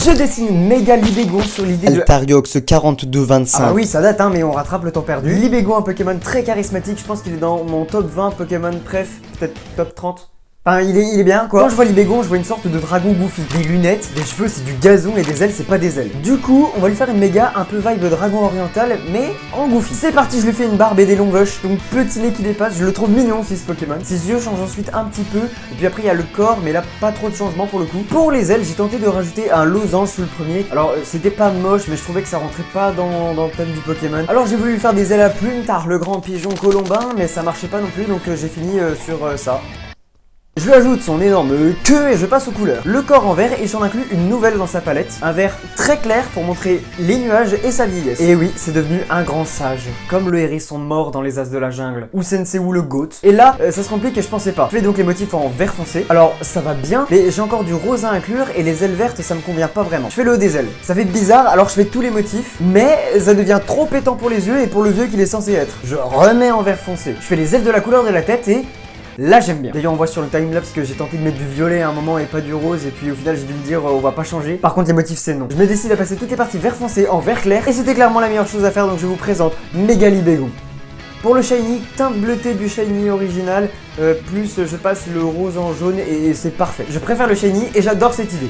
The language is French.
Je dessine une méga Libégon sur l'idée de Altariox 4225. Ah oui, ça date hein, mais on rattrape le temps perdu. Libégon, un Pokémon très charismatique, je pense qu'il est dans mon top 20 Pokémon préf, peut-être top 30. Enfin, il est bien quoi. Quand je vois Libégon, je vois une sorte de dragon goofy. Des lunettes, des cheveux, c'est du gazon et des ailes, c'est pas des ailes. Du coup, on va lui faire une méga un peu vibe dragon oriental, mais en goofy. C'est parti, je lui fais une barbe et des longues vaches. Donc petit nez qui dépasse, je le trouve mignon ce Pokémon. Ses yeux changent ensuite un petit peu. Et puis après, il y a le corps, mais là, pas trop de changement pour le coup. Pour les ailes, j'ai tenté de rajouter un losange sous le premier. Alors, c'était pas moche, mais je trouvais que ça rentrait pas dans le thème du Pokémon. Alors, j'ai voulu lui faire des ailes à plumes, tard le grand pigeon colombin, mais ça marchait pas non plus, donc j'ai fini sur ça. Je lui ajoute son énorme queue et je passe aux couleurs. Le corps en vert et j'en inclus une nouvelle dans sa palette. Un vert très clair pour montrer les nuages et sa vieillesse. Et oui, c'est devenu un grand sage. Comme le hérisson mort dans les As de la jungle. Ou Sensei ou le goat. Et là, ça se complique et je pensais pas. Je fais donc les motifs en vert foncé. Alors, ça va bien, mais j'ai encore du rose à inclure et les ailes vertes, ça me convient pas vraiment. Je fais le haut des ailes. Ça fait bizarre, alors je fais tous les motifs, mais ça devient trop pétant pour les yeux et pour le vieux qu'il est censé être. Je remets en vert foncé. Je fais les ailes de la couleur de la tête et... là j'aime bien. D'ailleurs on voit sur le timelapse que j'ai tenté de mettre du violet à un moment et pas du rose et puis au final j'ai dû me dire on va pas changer. Par contre les motifs c'est non. Je me décide à passer toutes les parties vert foncé en vert clair et c'était clairement la meilleure chose à faire donc je vous présente Méga Libégon. Pour le shiny, teinte bleutée du shiny original, plus je passe le rose en jaune et c'est parfait. Je préfère le shiny et j'adore cette idée.